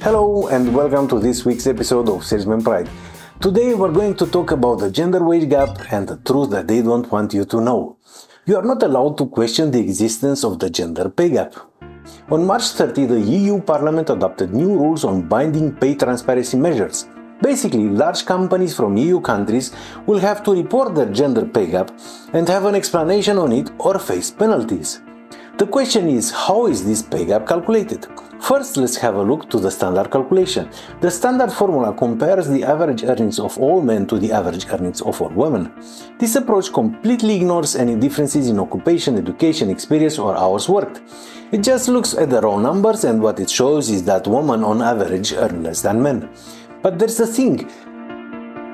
Hello and welcome to this week's episode of Salesman Pride. Today we're going to talk about the gender wage gap and the truth that they don't want you to know. You are not allowed to question the existence of the gender pay gap. On March 30, the EU Parliament adopted new rules on binding pay transparency measures. Basically, large companies from EU countries will have to report their gender pay gap and have an explanation on it or face penalties. The question is, how is this pay gap calculated? First, let's have a look to the standard calculation. The standard formula compares the average earnings of all men to the average earnings of all women. This approach completely ignores any differences in occupation, education, experience or hours worked. It just looks at the raw numbers, and what it shows is that women on average earn less than men. But there's the thing,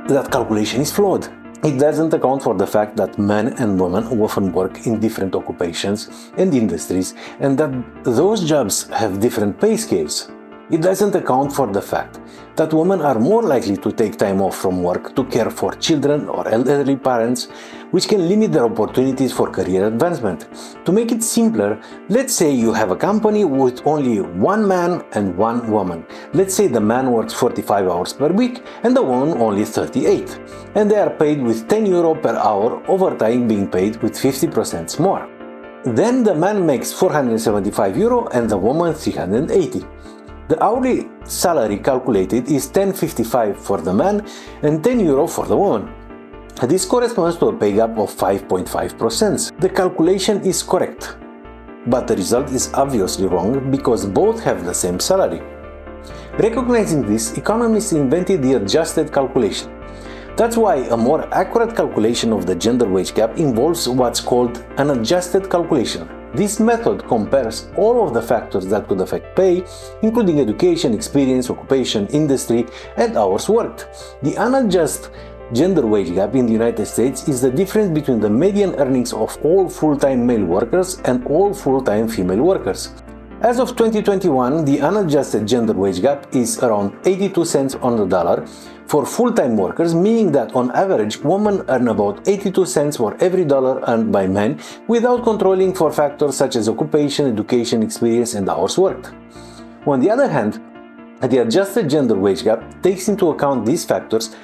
that calculation is flawed. It doesn't account for the fact that men and women often work in different occupations and industries, and that those jobs have different pay scales. It doesn't account for the fact that women are more likely to take time off from work to care for children or elderly parents, which can limit their opportunities for career advancement. To make it simpler, let's say you have a company with only one man and one woman. Let's say the man works 45 hours per week and the woman only 38, and they are paid with €10 per hour, overtime being paid with 50% more. Then the man makes €475 and the woman 380. The hourly salary calculated is €10.55 for the man and €10 for the woman. This corresponds to a pay gap of 5.5%. The calculation is correct, but the result is obviously wrong because both have the same salary. Recognizing this, economists invented the adjusted calculation. That's why a more accurate calculation of the gender wage gap involves what's called an adjusted calculation. This method compares all of the factors that could affect pay, including education, experience, occupation, industry, and hours worked. The unadjusted gender wage gap in the United States is the difference between the median earnings of all full-time male workers and all full-time female workers. As of 2021, the unadjusted gender wage gap is around 82 cents on the dollar for full-time workers, meaning that on average, women earn about 82 cents for every dollar earned by men without controlling for factors such as occupation, education, experience, and hours worked. On the other hand, the adjusted gender wage gap takes into account these factors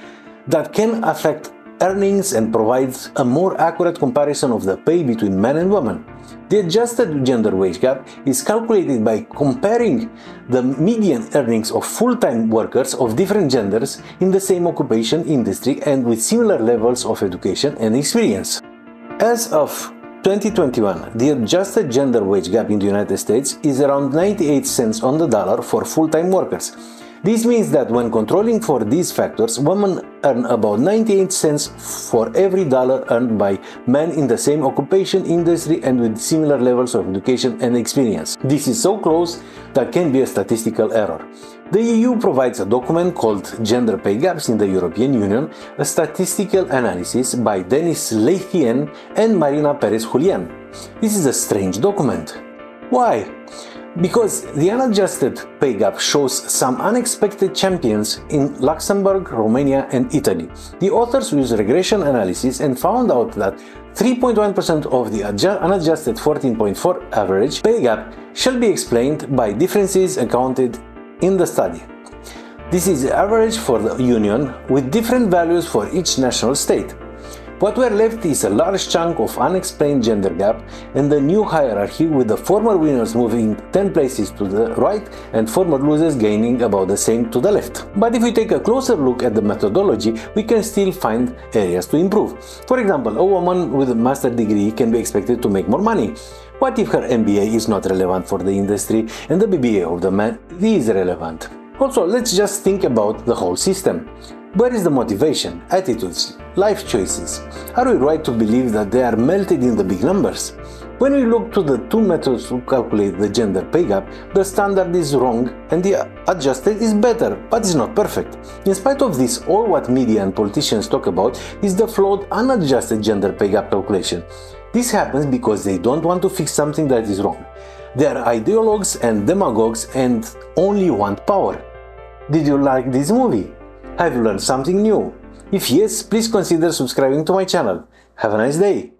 that can affect earnings and provides a more accurate comparison of the pay between men and women. The adjusted gender wage gap is calculated by comparing the median earnings of full-time workers of different genders in the same occupation, industry, and with similar levels of education and experience. As of 2021, the adjusted gender wage gap in the United States is around 98 cents on the dollar for full-time workers. This means that when controlling for these factors, women earn about 98 cents for every dollar earned by men in the same occupation, industry, and with similar levels of education and experience. This is so close that can be a statistical error. The EU provides a document called Gender Pay Gaps in the European Union, a statistical analysis by Denis Leithien and Marina Perez-Julian. This is a strange document. Why? Because the unadjusted pay gap shows some unexpected champions in Luxembourg, Romania, and Italy. The authors used regression analysis and found out that 3.1% of the unadjusted 14.4 average pay gap shall be explained by differences accounted in the study. This is the average for the Union with different values for each national state. What we're left is a large chunk of unexplained gender gap and the new hierarchy, with the former winners moving 10 places to the right and former losers gaining about the same to the left. But if we take a closer look at the methodology, we can still find areas to improve. For example, a woman with a master's degree can be expected to make more money. What if her MBA is not relevant for the industry and the BBA of the man is relevant? Also, let's just think about the whole system. Where is the motivation, attitudes, life choices? Are we right to believe that they are melted in the big numbers? When we look to the two methods to calculate the gender pay gap, the standard is wrong and the adjusted is better, but it's not perfect. In spite of this, all what media and politicians talk about is the flawed unadjusted gender pay gap calculation. This happens because they don't want to fix something that is wrong. They are ideologues and demagogues and only want power. Did you like this movie? Have you learned something new? If yes, please consider subscribing to my channel. Have a nice day!